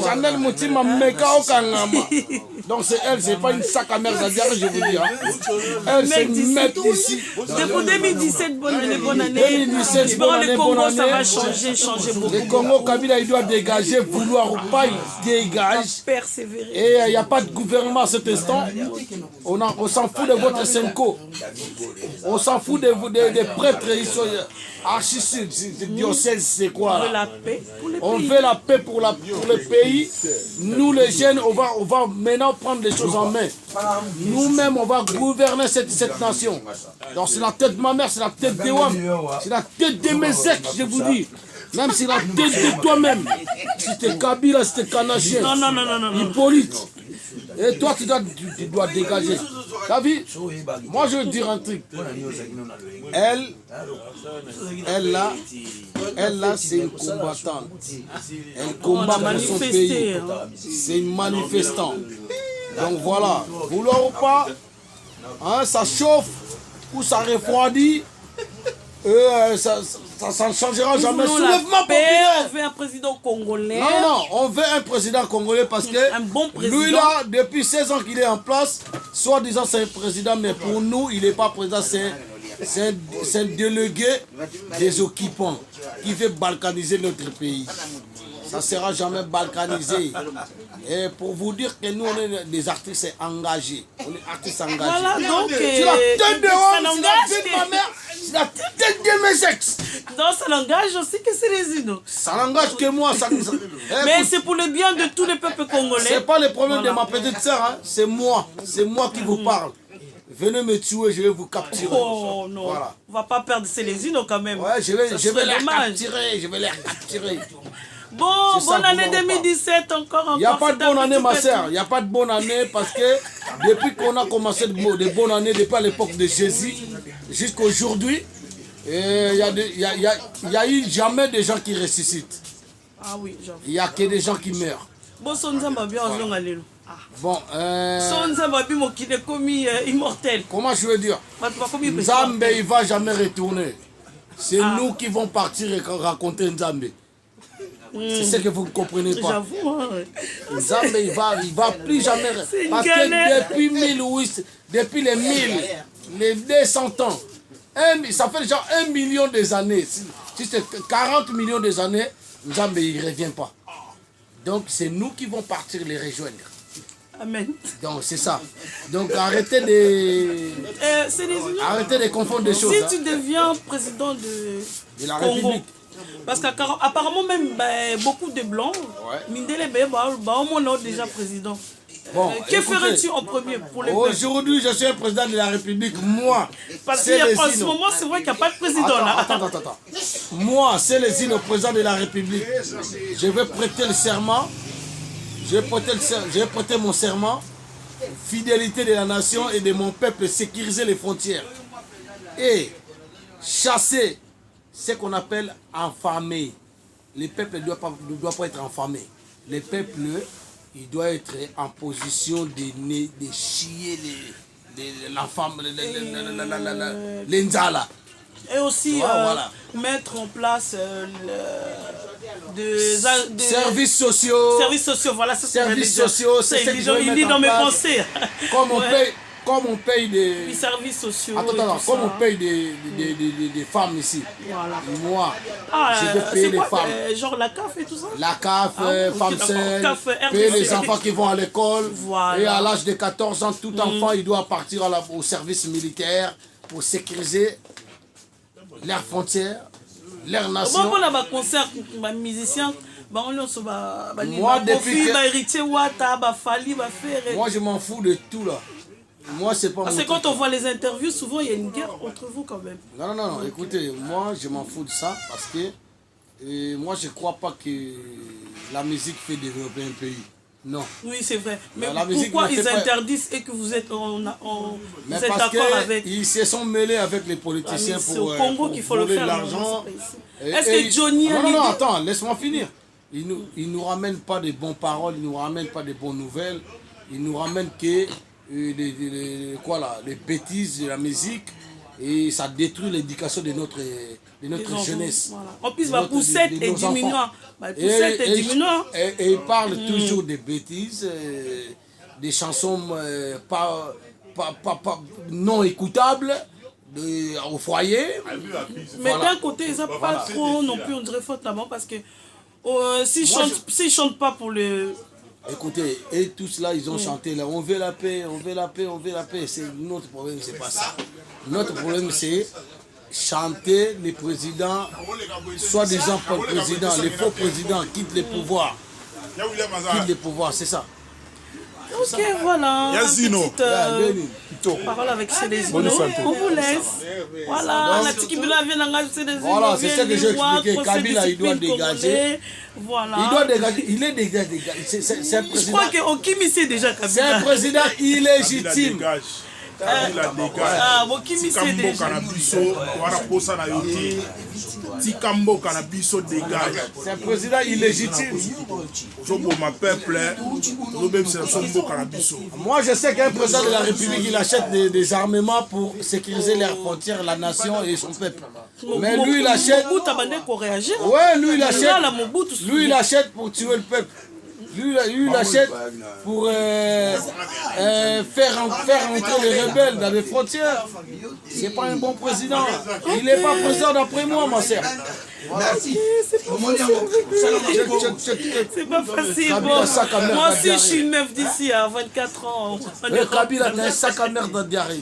Chanel Moutima Meka Okangama. Donc c'est elle, c'est pas une sac à merde, je vous dis. Elle, c'est une mec ici. Depuis 2017, bonne année. 2017, bonne année, Le Congo, bonne année. ça va changer beaucoup. Le Congo, Kabila, il doit dégager, vouloir ou pas, il dégage. Persévérer. Et il n'y a pas de gouvernement à cet instant. On s'en fout de votre Senko. On s'en fout des prêtres. Ils sont archi-sud. Diocèse, c'est quoi là? On veut la paix pour le pays. Nous, les jeunes, on va maintenant prendre les choses en main. Nous-mêmes, on va gouverner cette nation. Donc, c'est la tête de ma mère, c'est la tête de Wam, c'est la tête de mes ex, je vous dis. Même c'est la tête de toi-même. Si t'es Kabila, si t'es Kanachien. Non. Hippolyte. Et toi, tu dois dégager. T'as vu? Moi, je veux dire un truc. Elle là, c'est une combattante. Elle combat pour son pays. C'est une manifestante. Donc voilà, vouloir ou pas, hein, ça chauffe ou ça refroidit. Ça ne changera jamais. Soulèvement populaire. On veut un président congolais. Non, on veut un président congolais parce que bon lui là, depuis 16 ans qu'il est en place, soi-disant c'est un président, mais pour nous, il n'est pas président, c'est un délégué des occupants qui veut balkaniser notre pays. Ça ne sera jamais balkanisé. Et pour vous dire que nous, on est des artistes engagés. On est artistes engagés. Voilà, donc... C'est la tête de Rome, c'est la tête de ma mère, c'est la tête de mes ex. Donc ça l'engage aussi que c'est les unes. Ça n'engage que moi. Mais c'est pour le bien de tous les peuples congolais. C'est pas le problème de ma petite sœur, hein. C'est moi qui vous parle. Venez me tuer, je vais vous capturer. Oh non, voilà. On va pas perdre ces les unes quand même. Ouais, je vais les capturer. Bon, bonne année 2017 encore. Il n'y a pas de bonne année, ma soeur. Il n'y a pas de bonne année parce que depuis qu'on a commencé de bonnes années, depuis à l'époque de Jésus, jusqu'à aujourd'hui, il y a eu jamais des gens qui ressuscitent. Ah oui, j'avoue. Il n'y a que des gens qui meurent. Bon, immortel. Comment je veux dire? Nzambe, il ne va jamais retourner. C'est nous qui vont partir et raconter Nzambe. C'est ce que vous ne comprenez pas. J'avoue. Nzambe, il va plus jamais. Parce que depuis les 200 ans, ça fait déjà 1 million des années. Si c'est 40 millions des années, Nzambe, il ne revient pas. Donc, c'est nous qui vont partir les rejoindre. Amen. Donc, c'est ça. Donc, arrêtez de confondre des choses. Si tu deviens président de la Congo, République, parce qu'apparemment même beaucoup de blancs, Mindele on déjà président. Bon, que ferais-tu en premier pour les aujourd'hui, je suis un président de la République. Moi, parce qu'en ce moment, c'est vrai qu'il n'y a pas de président là. Attends. Moi, c'est les îles au président de la République. Je vais prêter le serment. Je vais prêter mon serment. Fidélité de la nation et de mon peuple, sécuriser les frontières. Et chasser ce qu'on appelle enfermer. Les peuples ne doivent pas être enfermés. Les peuples, ils doivent être en position de chier l'enfant, les nzala. Et aussi mettre en place des services sociaux. Services sociaux, voilà, c'est services sociaux, c'est ce que je vais mettre en dans mes place. pensées. Comme on paye des services sociaux. Attends, comme on paye des femmes ici. Voilà. Moi, je vais payer les femmes. Genre la CAF et tout ça. La CAF, femmes seules, payer les enfants qui vont à l'école. Voilà. Et à l'âge de 14 ans, tout enfant, il doit partir au service militaire pour sécuriser leurs frontières, leur nation. Bon, on a un concert, un musicien. Moi, depuis moi, je m'en fous de tout là. Moi, c'est pas parce que quand on voit les interviews, souvent il y a une guerre entre vous quand même. Non, écoutez, moi je m'en fous de ça parce que moi je crois pas que la musique fait développer un pays. Non. Oui, c'est vrai. Mais pourquoi ils interdisent et que vous êtes d'accord avec? Ils se sont mêlés avec les politiciens pour au Congo qu'il faut le faire, l'argent. Est-ce que Johnny a Non, attends, laisse-moi finir. Ils nous ramènent pas de bonnes paroles, ils nous ramènent pas de bonnes nouvelles, ils nous ramènent que les bêtises de la musique et ça détruit l'éducation de notre jeunesse. Voilà. En plus, ma poussette est diminuant. Et il parle toujours des bêtises, des chansons pas non écoutables au foyer. Mais d'un côté, ils n'ont pas trop non plus, on dirait faute là-bas parce que s'ils ne chantent pas pour le... Écoutez, et tout cela, ils ont chanté là, on veut la paix, on veut la paix, on veut la paix. Notre problème, c'est pas ça. Notre problème, c'est chanter les présidents, soi-disant pas présidents, les faux présidents quittent les pouvoirs. Quittent les pouvoirs, c'est ça. Ok, voilà. Parole avec Célésino. On vous laisse. Voilà, la Tikibula vient d'engager Célésino. Voilà, c'est ce que j'ai expliqué. Kabila, il doit dégager. Voilà. Il doit dégager. Il est dégagé. C'est un président. Je crois qu'au Kimi, c'est déjà Kabila. C'est un président illégitime. C'est un président illégitime. Moi je sais qu'un président de la République il achète des armements pour sécuriser leurs frontières, la nation et son peuple. Mais lui il achète. Ouais, lui il achète pour tuer le peuple. Lui, il achète pour faire entrer les rebelles dans les frontières. C'est pas un bon président. Il n'est pas président d'après moi, ma sœur. Merci. C'est pas facile. Moi aussi, je suis une meuf d'ici à 24 ans. Kabila, t'as un sac à merde dans le diarrhée.